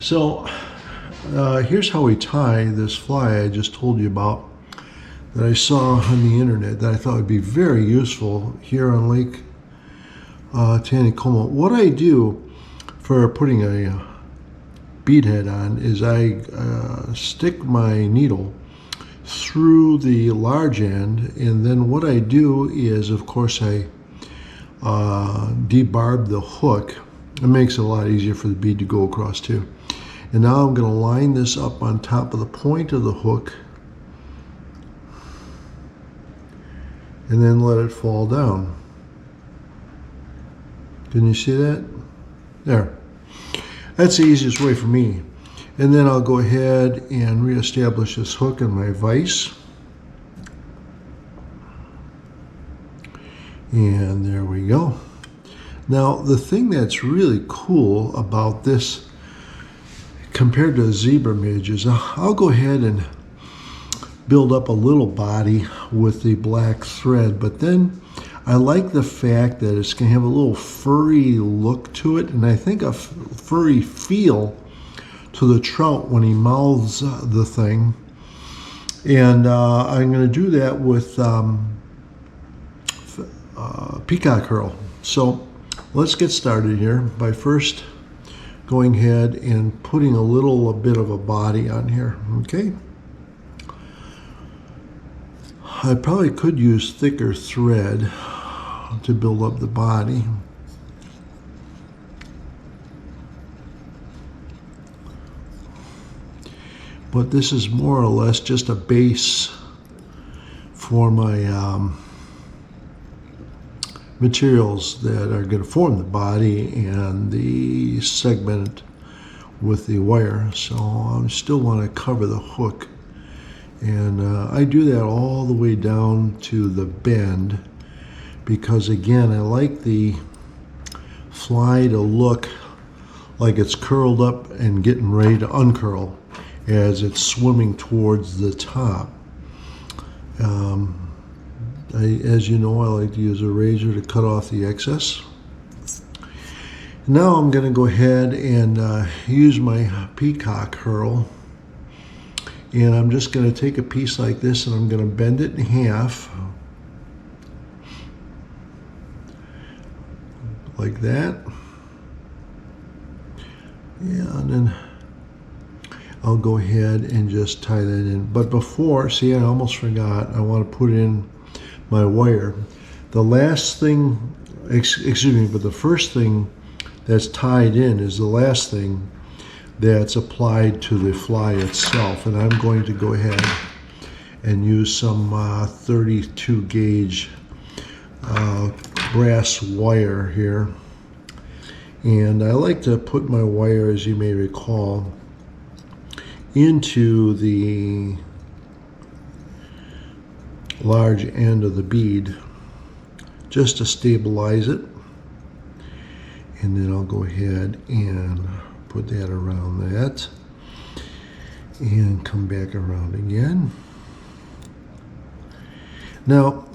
So here's how we tie this fly I just told you about that I saw on the internet that I thought would be very useful here on Lake Taneycomo. What I do for putting a bead head on is I stick my needle through the large end, and then what I do is, of course, I debarb the hook. It makes it a lot easier for the bead to go across too. And now I'm going to line this up on top of the point of the hook and then let it fall down. Can you see that? There. That's the easiest way for me. And then I'll go ahead and reestablish this hook in my vise. And there we go. Now, the thing that's really cool about this compared to a zebra midge is I'll go ahead and build up a little body with the black thread, but then I like the fact that it's going to have a little furry look to it, and I think a furry feel to the trout when he mouths the thing. And I'm going to do that with peacock herl. So let's get started here by first going ahead and putting a little bit of a body on here, okay? I probably could use thicker thread to build up the body. But this is more or less just a base for my materials that are going to form the body and the segment with the wire. So I still want to cover the hook, and I do that all the way down to the bend because, again, I like the fly to look like it's curled up and getting ready to uncurl as it's swimming towards the top. As you know, I like to use a razor to cut off the excess. Now I'm going to go ahead and use my peacock herl, and I'm just going to take a piece like this and I'm going to bend it in half like that. Yeah, and then I'll go ahead and just tie that in. But before, see, I almost forgot, I want to put in my wire. The last thing, excuse me, but the first thing that's tied in is the last thing that's applied to the fly itself. And I'm going to go ahead and use some 32 gauge brass wire here. And I like to put my wire, as you may recall, into the large end of the bead just to stabilize it, and then I'll go ahead and put that around that and come back around again. Now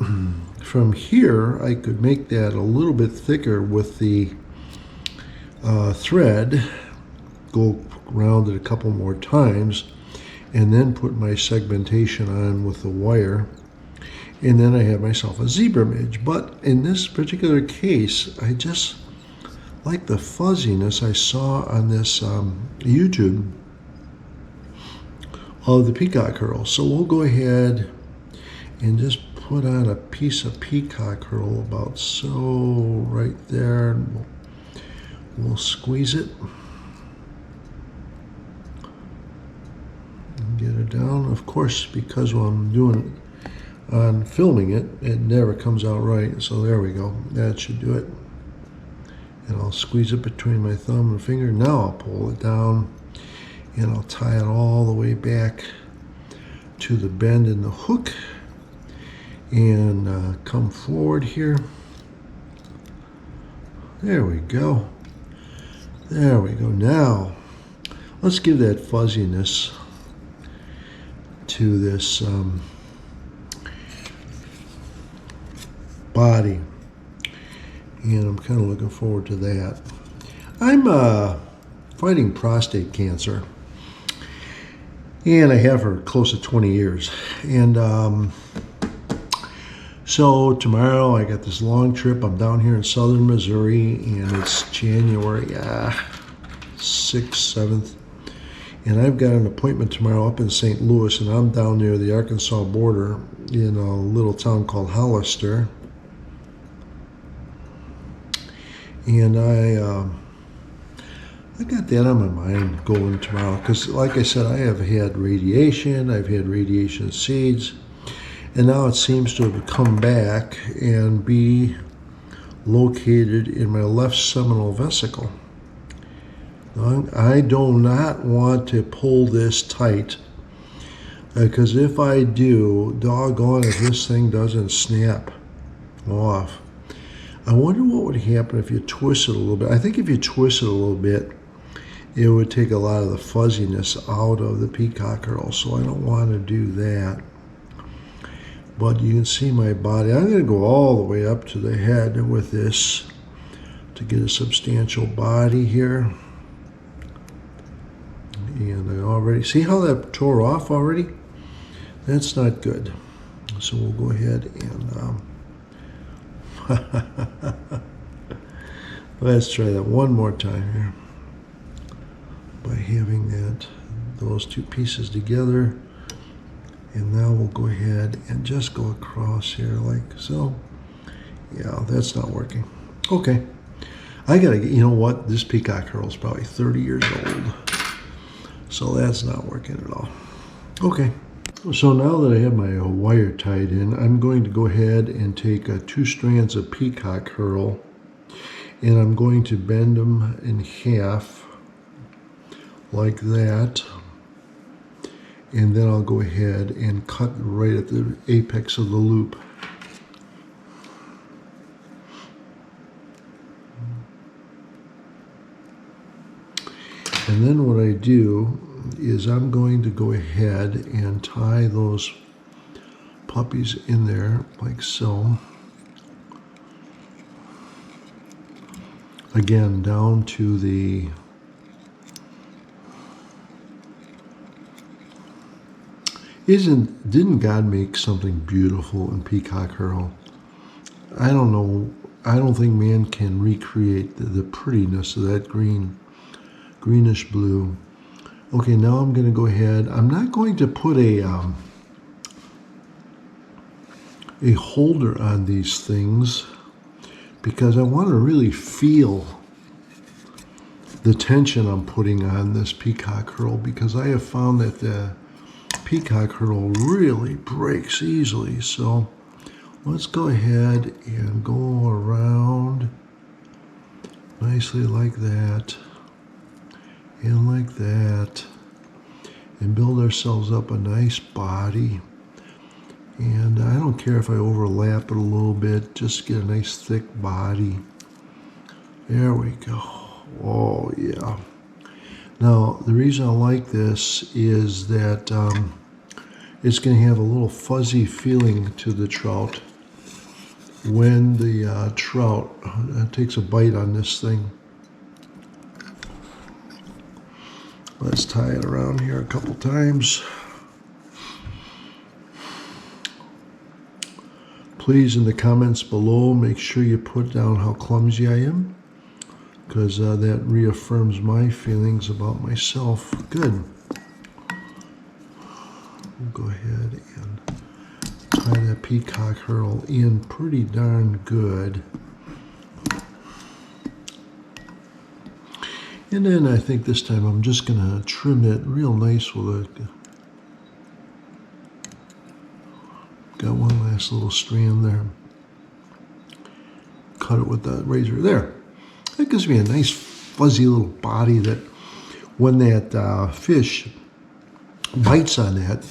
from here I could make that a little bit thicker with the thread, go around it a couple more times, and then put my segmentation on with the wire. And then I have myself a zebra midge. But in this particular case, I just like the fuzziness I saw on this YouTube of the peacock herl. So we'll go ahead and just put on a piece of peacock herl about so right there. And we'll squeeze it and get it down. Of course, because when I'm doing it on filming it, it never comes out right. So there we go. That should do it. And I'll squeeze it between my thumb and finger. Now I'll pull it down and I'll tie it all the way back to the bend in the hook and come forward here. There we go. There we go. Now let's give that fuzziness to this body, and I'm kind of looking forward to that. I'm fighting prostate cancer. And I have for close to 20 years. And so tomorrow I got this long trip. I'm down here in southern Missouri, and it's January 6th, 7th. And I've got an appointment tomorrow up in St. Louis, and I'm down near the Arkansas border in a little town called Hollister. And I got that on my mind going tomorrow because, like I said, I have had radiation. I've had radiation seeds. And now it seems to have come back and be located in my left seminal vesicle. I do not want to pull this tight because if I do, doggone if this thing doesn't snap off. I wonder what would happen if you twist it a little bit. I think if you twist it a little bit, it would take a lot of the fuzziness out of the peacock curl, so I don't want to do that. But you can see my body. I'm going to go all the way up to the head with this to get a substantial body here. And I already, see how that tore off already? That's not good. So we'll go ahead and let's try that one more time here. By having those two pieces together. And now we'll go ahead and just go across here like so. Yeah, that's not working. Okay. I gotta get, you know what? This peacock curl is probably 30 years old. So that's not working at all. Okay. So now that I have my wire tied in, I'm going to go ahead and take 2 strands of peacock curl, and I'm going to bend them in half like that. And then I'll go ahead and cut right at the apex of the loop. And then what I do is I'm going to go ahead and tie those puppies in there like so. Again, down to the didn't God make something beautiful in peacock curl? I don't know. I don't think man can recreate the prettiness of that greenish blue. Okay, now I'm going to go ahead. I'm not going to put a holder on these things because I want to really feel the tension I'm putting on this peacock curl, because I have found that the peacock curl really breaks easily. So let's go ahead and go around nicely like that and like that and build ourselves up a nice body. And I don't care if I overlap it a little bit, just get a nice thick body. There we go. Oh yeah. Now, the reason I like this is that it's going to have a little fuzzy feeling to the trout when the trout takes a bite on this thing. Let's tie it around here a couple times. Please, in the comments below, make sure you put down how clumsy I am, because that reaffirms my feelings about myself. Good. We'll go ahead and tie that peacock curl in pretty darn good. And then I think this time I'm just going to trim it real nice with a... Got one last little strand there. Cut it with the razor. There. That gives me a nice fuzzy little body that when that fish bites on that,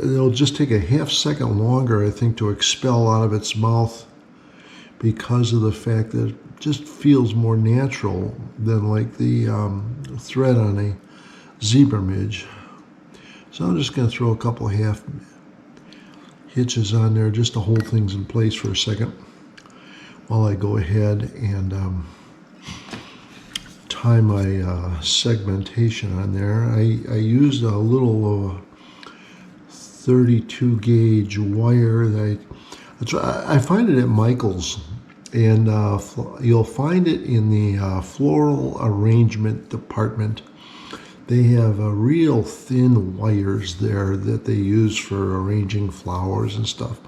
it'll just take a half second longer, I think, to expel out of its mouth, because of the fact that it just feels more natural than like the thread on a zebra midge. So I'm just going to throw a couple half hitches on there just to hold things in place for a second while I go ahead and tie my segmentation on there, I used a little 32 gauge wire that I find it at Michael's, and you'll find it in the floral arrangement department. They have real thin wires there that they use for arranging flowers and stuff.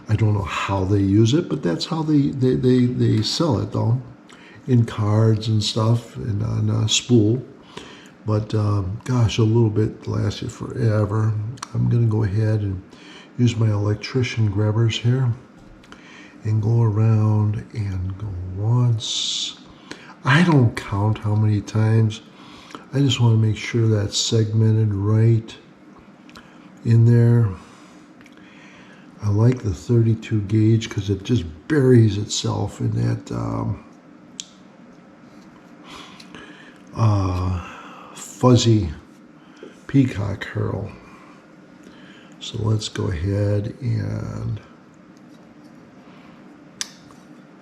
I don't know how they use it, but that's how they sell it, though, in cards and stuff, and on a spool. But gosh, a little bit lasted forever. I'm going to go ahead and use my electrician grabbers here and go around and go once. I don't count how many times. I just want to make sure that's segmented right in there. I like the 32 gauge because it just buries itself in that fuzzy peacock herl. So let's go ahead and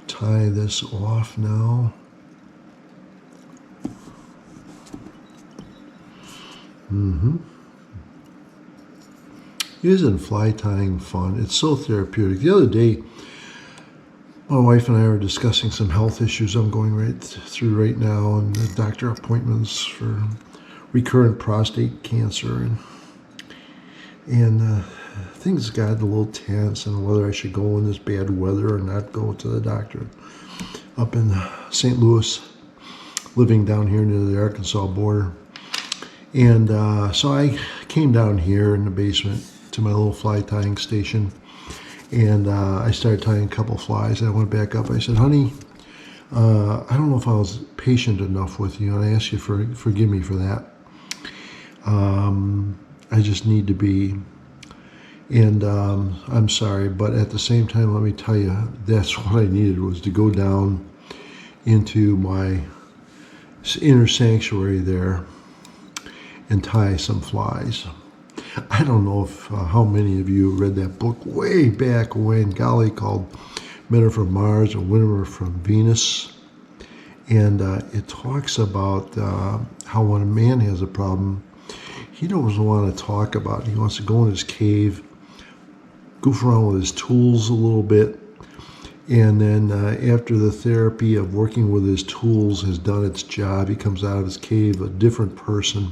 tie this off now. Isn't fly tying fun? It's so therapeutic. The other day, my wife and I were discussing some health issues I'm going through right now, and the doctor appointments for recurrent prostate cancer, and things got a little tense on whether I should go in this bad weather or not go to the doctor up in St. Louis, living down here near the Arkansas border. And so I came down here in the basement to my little fly tying station, and I started tying a couple flies. I went back up. I said, honey, I don't know if I was patient enough with you, and I ask you forgive me for that. I just need to be, and I'm sorry, but at the same time, let me tell you, that's what I needed, was to go down into my inner sanctuary there and tie some flies. I don't know if how many of you read that book way back when, golly, called Men Are From Mars and Women Are From Venus. And it talks about how when a man has a problem, he doesn't want to talk about it. He wants to go in his cave, goof around with his tools a little bit, and then after the therapy of working with his tools has done its job, he comes out of his cave a different person.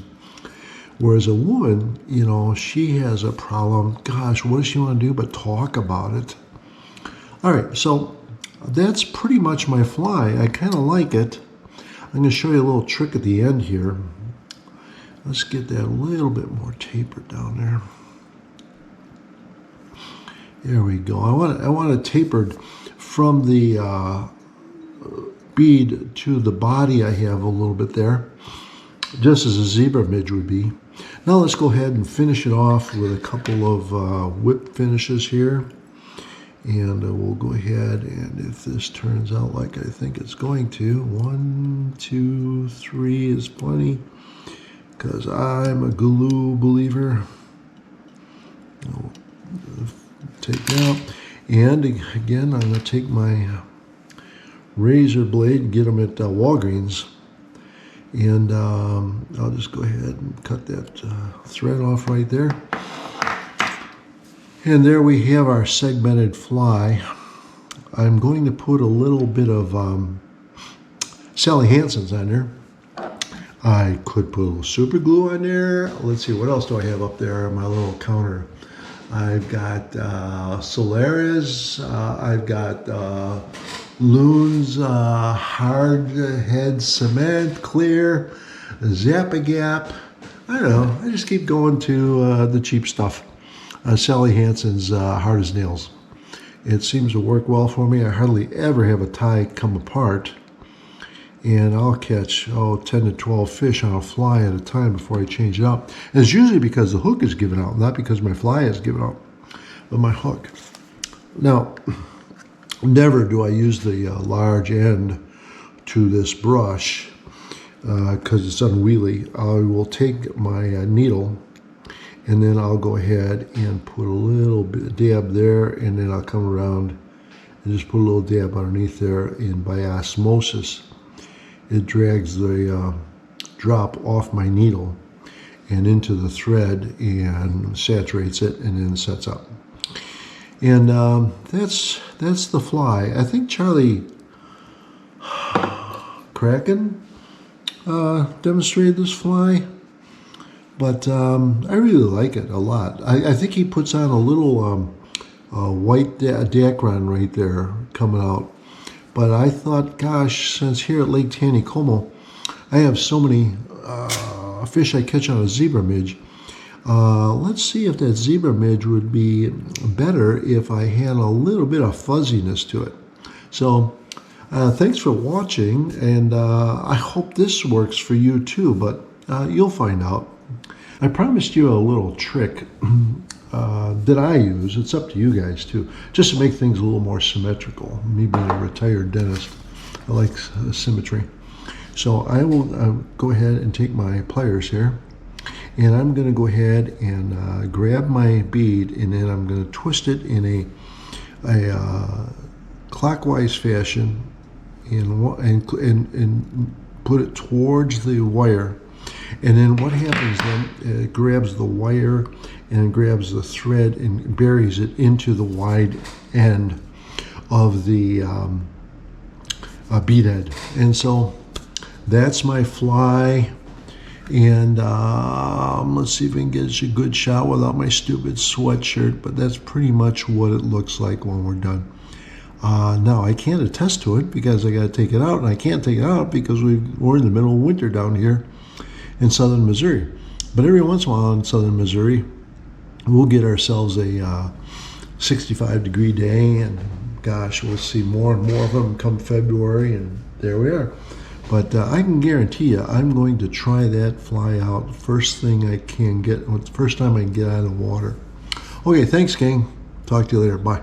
Whereas a woman, you know, she has a problem. Gosh, what does she want to do but talk about it? All right, so that's pretty much my fly. I kind of like it. I'm going to show you a little trick at the end here. Let's get that a little bit more tapered down there. There we go. I want it tapered from the bead to the body. I have a little bit there, just as a zebra midge would be. Now let's go ahead and finish it off with a couple of whip finishes here. And we'll go ahead, and if this turns out like I think it's going to, 1, 2, 3 is plenty, because I'm a glue believer. I'll take that out. And again, I'm going to take my razor blade and get them at Walgreens. And I'll just go ahead and cut that thread off right there. And there we have our segmented fly. I'm going to put a little bit of Sally Hansen's on there. I could put a little super glue on there. Let's see, what else do I have up there on my little counter? I've got Solaris. I've got Loon's Hard Head Cement, Clear, Zap-A-Gap. I don't know. I just keep going to the cheap stuff. Sally Hansen's Hard as Nails. It seems to work well for me. I hardly ever have a tie come apart. And I'll catch 10 to 12 fish on a fly at a time before I change it out. And it's usually because the hook is given out, not because my fly is given out, but my hook. Now, never do I use the large end to this brush because it's unwieldy. I will take my needle, and then I'll go ahead and put a little bit dab there, and then I'll come around and just put a little dab underneath there, and by osmosis, it drags the drop off my needle and into the thread and saturates it and then sets up. And that's the fly. I think Charlie Kraken demonstrated this fly, but I really like it a lot. I think he puts on a little white dacron right there coming out. But I thought, gosh, since here at Lake Taneycomo, I have so many fish I catch on a zebra midge. Let's see if that zebra midge would be better if I had a little bit of fuzziness to it. So thanks for watching, and I hope this works for you too, but you'll find out. I promised you a little trick that I use. It's up to you guys too, just to make things a little more symmetrical. Me being a retired dentist, I like symmetry. So I will go ahead and take my pliers here, and I'm going to go ahead and grab my bead, and then I'm going to twist it in a clockwise fashion and put it towards the wire. And then what happens then, it grabs the wire and grabs the thread and buries it into the wide end of the bead head. And so that's my fly. And let's see if we can get a good shot without my stupid sweatshirt, but that's pretty much what it looks like when we're done. Now I can't attest to it because I got to take it out, and I can't take it out because we're in the middle of winter down here in southern Missouri. But every once in a while in southern Missouri, we'll get ourselves a 65-degree day, and gosh, we'll see more and more of them come February, and there we are. But I can guarantee you, I'm going to try that fly out first thing I can get, first time I can get out of the water. Okay, thanks, gang. Talk to you later. Bye.